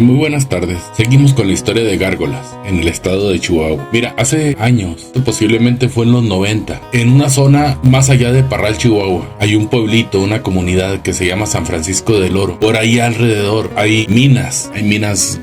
Muy buenas tardes, seguimos con la historia de gárgolas en el estado de Chihuahua. Mira, hace años, posiblemente fue en los 90, en una zona más allá de Parral, Chihuahua, hay un pueblito, una comunidad que se llama San Francisco del Oro. Por ahí alrededor hay minas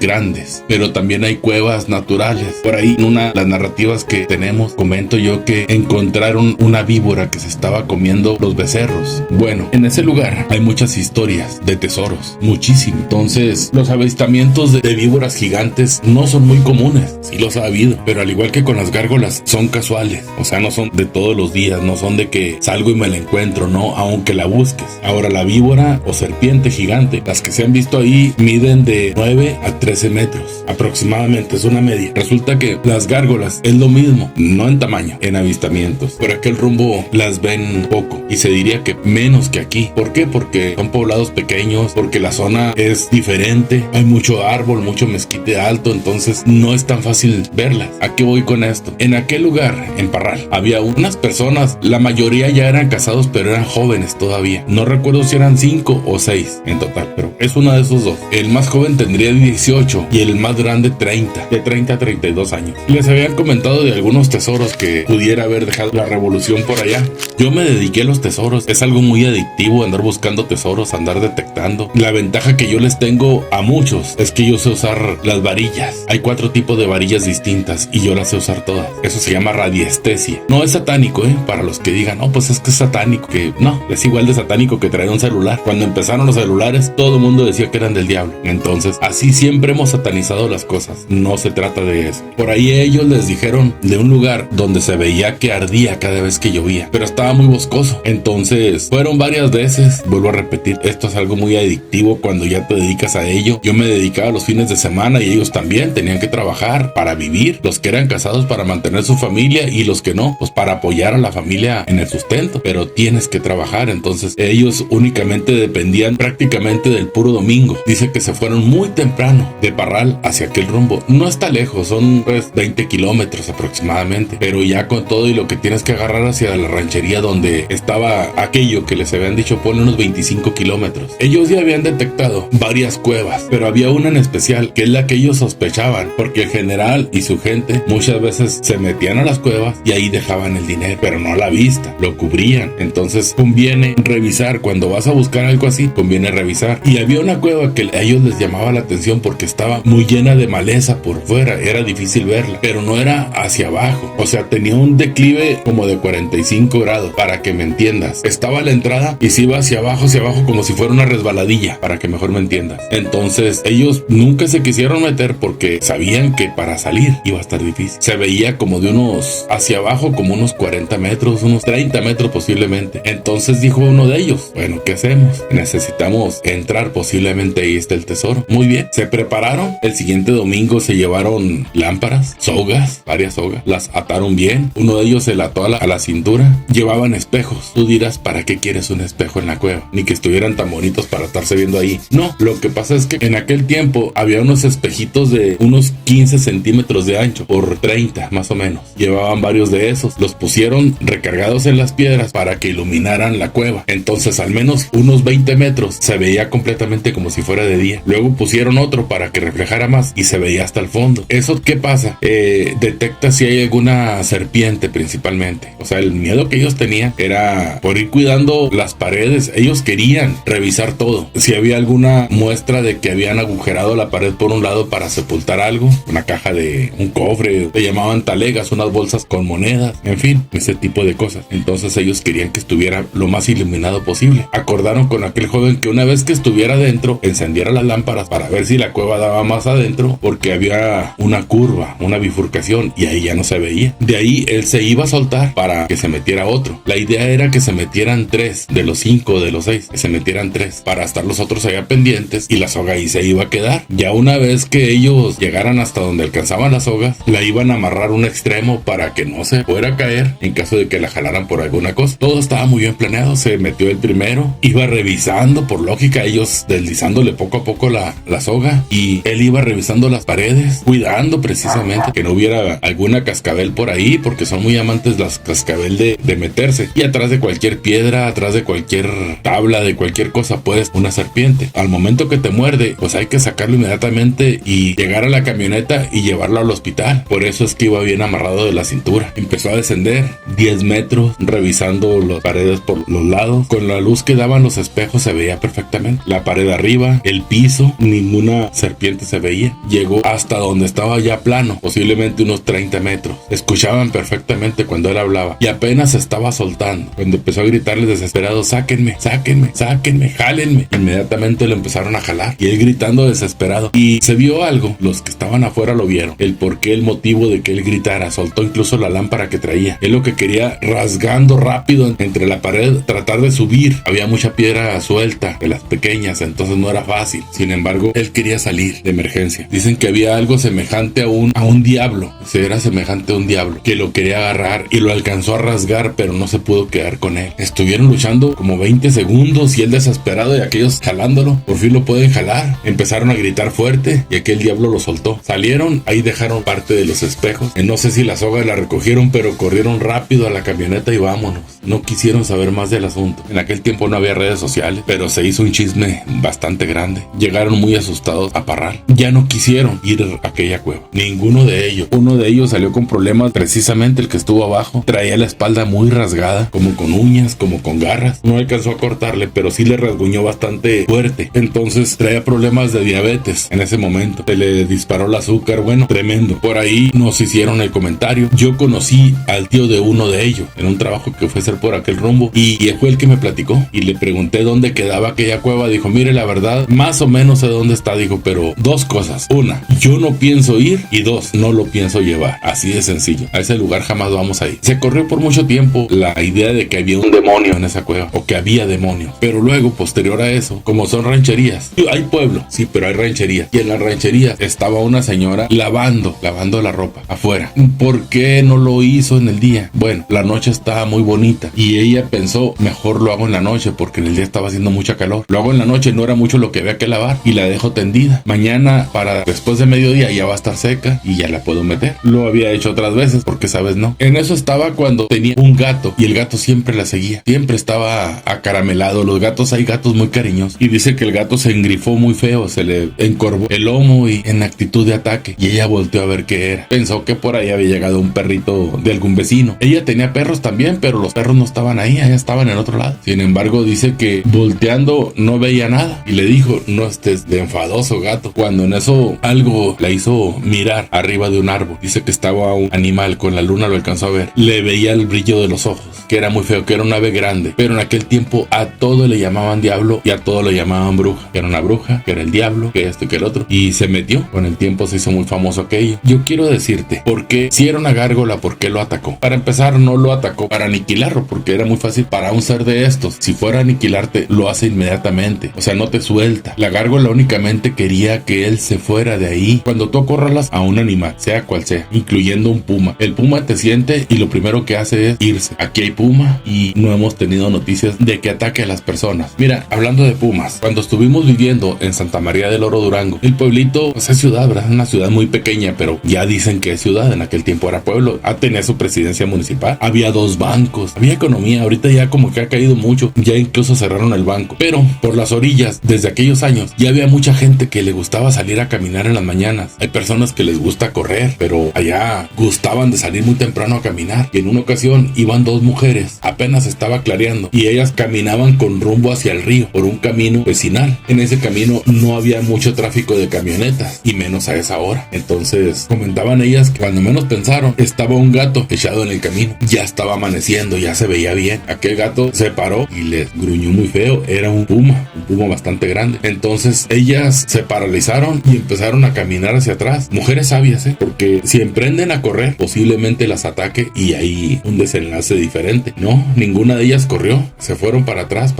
grandes, pero también hay cuevas naturales. Por ahí, en una de las narrativas que tenemos, comento yo que encontraron una víbora que se estaba comiendo los becerros. Bueno, en ese lugar hay muchas historias de tesoros, muchísimo. Entonces, los avistamientos de víboras gigantes no son muy comunes, sí los ha habido, pero al igual que con las gárgolas, son casuales, o sea, no son de todos los días, no son de que salgo y me la encuentro, no, aunque la busques. Ahora, la víbora o serpiente gigante, las que se han visto ahí, miden de 9 a 13 metros, aproximadamente, es una media. Resulta que las gárgolas es lo mismo, no en tamaño, en avistamientos. Por aquel rumbo las ven poco, y se diría que menos que aquí. ¿Por qué? Porque son poblados pequeños, porque la zona es diferente, hay mucho árbol, mucho mezquite alto, entonces no es tan fácil verlas. ¿A qué voy con esto? En aquel lugar, en Parral, había unas personas, la mayoría ya eran casados, pero eran jóvenes todavía. No recuerdo si eran 5 o 6 en total, pero es uno de esos dos. El más joven tendría 18 y el más grande 30, de 30 a 32 años. Les habían comentado de algunos tesoros que pudiera haber dejado la revolución por allá. Yo me dediqué a los tesoros, es algo muy adictivo andar buscando tesoros, andar detectando. La ventaja que yo les tengo a muchos es que yo sé usar las varillas. Hay 4 tipos de varillas distintas y yo las sé usar todas. Eso se llama radiestesia. No es satánico, para los que digan, no, pues es que es satánico. Que no, es igual de satánico que traer un celular. Cuando empezaron los celulares, todo el mundo decía que eran del diablo. Entonces, así siempre hemos satanizado las cosas. No se trata de eso. Por ahí ellos les dijeron de un lugar donde se veía que ardía cada vez que llovía, pero estaba muy boscoso. Entonces, fueron varias veces. Vuelvo a repetir, esto es algo muy adictivo cuando ya te dedicas a ello. Yo me dedicaba los fines de semana y ellos también tenían que trabajar para vivir, los que eran casados para mantener su familia y los que no, pues para apoyar a la familia en el sustento, pero tienes que trabajar. Entonces ellos únicamente dependían prácticamente del puro domingo. Dice que se fueron muy temprano de Parral hacia aquel rumbo. No está lejos, son pues 20 kilómetros aproximadamente, pero ya con todo y lo que tienes que agarrar hacia la ranchería donde estaba aquello que les habían dicho, ponle unos 25 kilómetros. Ellos ya habían detectado varias cuevas, pero había una en especial que es la que ellos sospechaban, porque el general y su gente muchas veces se metían a las cuevas y ahí dejaban el dinero, pero no a la vista, lo cubrían. Entonces conviene revisar, cuando vas a buscar algo así, conviene revisar. Y había una cueva que a ellos les llamaba la atención porque estaba muy llena de maleza por fuera, era difícil verla, pero no era hacia abajo, o sea, tenía un declive como de 45 grados, para que me entiendas. Estaba a la entrada y se iba hacia abajo como si fuera una resbaladilla, para que mejor me entiendas. Entonces ellos nunca se quisieron meter porque sabían que para salir iba a estar difícil. Se veía como de unos hacia abajo, como unos 40 metros, unos 30 metros posiblemente. Entonces dijo uno de ellos, bueno, ¿qué hacemos? Necesitamos entrar, posiblemente ahí está el tesoro. Muy bien, se prepararon. El siguiente domingo se llevaron lámparas, sogas, varias sogas, las ataron bien. Uno de ellos se la ató a la cintura. Llevaban espejos. Tú dirás, ¿para qué quieres un espejo en la cueva? Ni que estuvieran tan bonitos para estarse viendo ahí. No, lo que pasa es que en aquel tiempo había unos espejitos de unos 15 centímetros de ancho por 30 más o menos. Llevaban varios de esos. Los pusieron recargados en las piedras para que iluminaran la cueva. Entonces al menos unos 20 metros se veía completamente como si fuera de día. Luego pusieron otro para que reflejara más y se veía hasta el fondo. ¿Eso qué pasa? Detecta si hay alguna serpiente principalmente. O sea, el miedo que ellos tenían era por ir cuidando las paredes. Ellos querían revisar todo. Si había alguna muestra de que habían agujerado la pared por un lado para sepultar algo, una caja de un cofre, le llamaban talegas, unas bolsas con monedas, en fin, ese tipo de cosas. Entonces ellos querían que estuviera lo más iluminado posible. Acordaron con aquel joven que una vez que estuviera dentro, encendiera las lámparas para ver si la cueva daba más adentro, porque había una curva, una bifurcación, y ahí ya no se veía. De ahí él se iba a soltar para que se metiera otro. La idea era que se metieran 3 de los 5 o de los 6, que se metieran 3 para estar los otros allá pendientes y la soga ahí se iba a quedar. Ya una vez que ellos llegaran hasta donde alcanzaban las sogas, la iban a amarrar un extremo para que no se fuera a caer en caso de que la jalaran por alguna cosa. Todo estaba muy bien planeado. Se metió el primero, iba revisando, por lógica, ellos deslizándole poco a poco la soga, y él iba revisando las paredes, cuidando precisamente que no hubiera alguna cascabel por ahí, porque son muy amantes las cascabel de meterse, y atrás de cualquier piedra, atrás de cualquier tabla, de cualquier cosa, puedes una serpiente. Al momento que te muerde, pues hay que sacarlo inmediatamente y llegar a la camioneta y llevarlo al hospital. Por eso es que iba bien amarrado de la cintura. Empezó a descender 10 metros, revisando las paredes por los lados. Con la luz que daban los espejos se veía perfectamente. La pared arriba, el piso, ninguna serpiente se veía. Llegó hasta donde estaba ya plano, posiblemente unos 30 metros. Escuchaban perfectamente cuando él hablaba y apenas se estaba soltando. Cuando empezó a gritarle desesperado: sáquenme, sáquenme, sáquenme, jálenme. Inmediatamente lo empezaron a jalar y él gritando desesperado. Y se vio algo, los que estaban afuera lo vieron, el por qué, el motivo de que él gritara. Soltó incluso la lámpara que traía. Él lo que quería, rasgando rápido entre la pared, tratar de subir. Había mucha piedra suelta, de las pequeñas, entonces no era fácil. Sin embargo, él quería salir de emergencia. Dicen que había algo semejante a un diablo. Se era semejante a un diablo que lo quería agarrar y lo alcanzó a rasgar, pero no se pudo quedar con él. Estuvieron luchando como 20 segundos y él desesperado y aquellos jalándolo. Por fin lo pueden jalar. Empezaron a gritar fuerte y aquel diablo lo soltó. Salieron, ahí dejaron parte de los espejos. No sé si la soga la recogieron, pero corrieron rápido a la camioneta y vámonos. No quisieron saber más del asunto. En aquel tiempo no había redes sociales, pero se hizo un chisme bastante grande. Llegaron muy asustados a Parral. Ya no quisieron ir a aquella cueva. Ninguno de ellos. Uno de ellos salió con problemas, precisamente el que estuvo abajo. Traía la espalda muy rasgada, como con uñas, como con garras. No alcanzó a cortarle, pero sí le rasguñó bastante fuerte. Entonces traía problemas de diabetes en ese momento. Se le disparó el azúcar, bueno, tremendo. Por ahí nos hicieron el comentario. Yo conocí al tío de uno de ellos en un trabajo que fue a hacer por aquel rumbo y fue el que me platicó y le pregunté dónde quedaba aquella cueva. Dijo: mire, la verdad, más o menos sé dónde está. Dijo: pero dos cosas: una, yo no pienso ir, y dos, no lo pienso llevar. Así de sencillo. A ese lugar jamás vamos a ir. Se corrió por mucho tiempo la idea de que había un demonio en esa cueva, o que había demonio, pero luego, posterior a eso, como son rancherías, hay pueblo, sí, pero hay rancherías, y en la ranchería estaba una señora lavando la ropa afuera. ¿Por qué no lo hizo en el día? Bueno, la noche estaba muy bonita y ella pensó: mejor lo hago en la noche, porque en el día estaba haciendo mucha calor. Lo hago en la noche, no era mucho lo que había que lavar, y la dejo tendida. Mañana, para después de mediodía, ya va a estar seca y ya la puedo meter. Lo había hecho otras veces, porque sabes, no. En eso estaba cuando tenía un gato, y el gato siempre la seguía. Siempre estaba acaramelado. Los gatos, hay gatos muy cariñosos, y dice que el gato se engrifó muy feo, se le encorvó el lomo y en actitud de ataque, y ella volteó a ver qué era. Pensó que por ahí había llegado un perrito de algún vecino. Ella tenía perros también, pero los perros no estaban ahí, allá estaban en otro lado. Sin embargo, dice que volteando no veía nada, y le dijo: no estés de enfadoso, gato. Cuando en eso algo la hizo mirar arriba de un árbol. Dice que estaba un animal, con la luna lo alcanzó a ver. Le veía el brillo de los ojos, que era muy feo, que era un ave grande, pero en aquel tiempo a todo le llamaban diablo y a todo le llamaban bruja. Que era una bruja, que era el diablo, que esto y que el otro, y se metió. Con el tiempo se hizo muy famoso aquello. Yo quiero decirte, ¿por qué? Si era una gárgola, ¿por qué lo atacó? Para empezar, no lo atacó para aniquilarlo, porque era muy fácil para un ser de estos. Si fuera a aniquilarte, lo hace inmediatamente, o sea, no te suelta. La gárgola únicamente quería que él se fuera de ahí. Cuando tú acorralas a un animal, sea cual sea, incluyendo un puma, el puma te siente y lo primero que hace es irse. Aquí hay puma y no hemos tenido noticias de que ataque a las personas. Mira, hablando de pumas, cuando estuvimos viviendo en Santa María del Oro, Durango, el pueblito, pues es ciudad, ¿verdad? Una ciudad muy pequeña, pero ya dicen que es ciudad. En aquel tiempo era pueblo. Tenía su presidencia municipal, había 2 bancos, había economía. Ahorita ya como que ha caído mucho, ya incluso cerraron el banco, pero por las orillas, desde aquellos años, ya había mucha gente que le gustaba salir a caminar en las mañanas. Hay personas que les gusta correr, pero allá gustaban de salir muy temprano a caminar. Y en una ocasión iban 2 mujeres, apenas estaba clareando, y ellas caminaban con rumbo hacia el río, por un camino vecinal. En ese camino no había mucho tráfico de camionetas, y menos a esa hora. Entonces comentaban ellas que cuando menos pensaron, estaba un gato echado en el camino. Ya estaba amaneciendo, ya se veía bien. Aquel gato se paró y les gruñó muy feo. Era un puma bastante grande. Entonces ellas se paralizaron y empezaron a caminar hacia atrás. Mujeres sabias, porque si emprenden a correr, posiblemente las ataque y hay un desenlace diferente. No, ninguna de ellas corrió. Se fueron para atrás,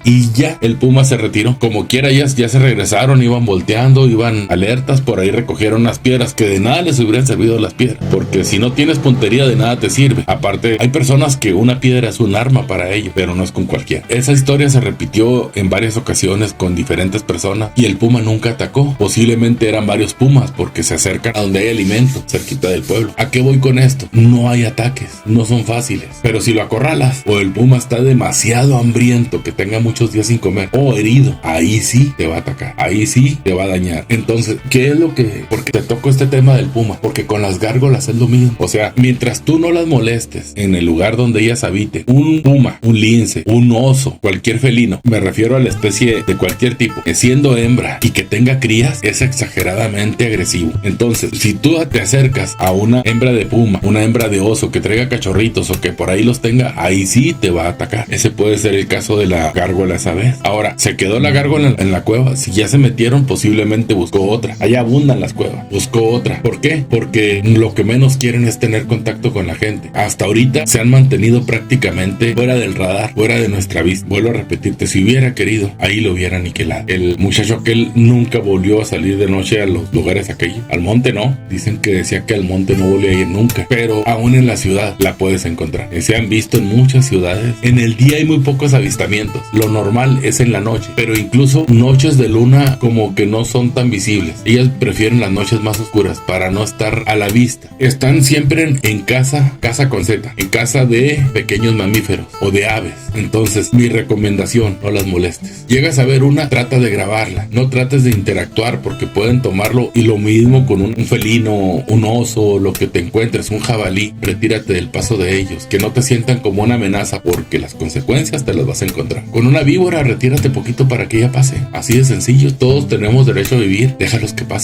y ya el puma se retiró. Como quiera, ellas ya se regresaron, iban volteando, iban alertas. Por ahí recogieron unas piedras, que de nada les hubieran servido las piedras, porque si no tienes puntería, de nada te sirve. Aparte, hay personas que una piedra es un arma para ellos, pero no es con cualquiera. Esa historia se repitió en varias ocasiones con diferentes personas y el puma nunca atacó. Posiblemente eran varios pumas, porque se acercan a donde hay alimento, cerquita del pueblo. ¿A qué voy con esto? No hay ataques, no son fáciles, pero si lo acorralas, o el puma está demasiado hambriento, que tenga muchos días sin comer, o herido, ahí sí te va a atacar. atacar. Ahí sí te va a dañar. Entonces, ¿qué es lo que? Porque te toco este tema del puma, porque con las gárgolas es lo mismo. O sea, mientras tú no las molestes en el lugar donde ellas habiten, un puma, un lince, un oso, cualquier felino, me refiero a la especie de cualquier tipo, que siendo hembra y que tenga crías, es exageradamente agresivo. Entonces, si tú te acercas a una hembra de puma, una hembra de oso que traiga cachorritos o que por ahí los tenga, ahí sí te va a atacar. Ese puede ser el caso de la gárgola esa vez. Ahora, ¿se quedó la gárgola en la cueva? Si ya se metieron, posiblemente buscó otra. Allá abundan las cuevas. Buscó otra. ¿Por qué? Porque lo que menos quieren es tener contacto con la gente. Hasta ahorita se han mantenido prácticamente fuera del radar, fuera de nuestra vista. Vuelvo a repetirte, si hubiera querido, ahí lo hubiera aniquilado. El muchacho aquel nunca volvió a salir de noche a los lugares aquellos. Al monte no. Dicen que decía que al monte no volvió a ir nunca. Pero aún en la ciudad la puedes encontrar. Se han visto en muchas ciudades. En el día hay muy pocos avistamientos. Lo normal es en la noche. Pero incluso noches de luna como que no son tan visibles. Ellas prefieren las noches más oscuras para no estar a la vista. Están siempre en casa con Z, en casa de pequeños mamíferos o de aves. Entonces, mi recomendación, no las molestes. Llegas a ver una, trata de grabarla. No trates de interactuar porque pueden tomarlo, y lo mismo con un felino, un oso, lo que te encuentres, un jabalí. Retírate del paso de ellos, que no te sientan como una amenaza, porque las consecuencias te las vas a encontrar. Con una víbora, retírate poquito para que ella pase. Así de sencillo. Todos tenemos derecho a vivir, déjalos que pasen.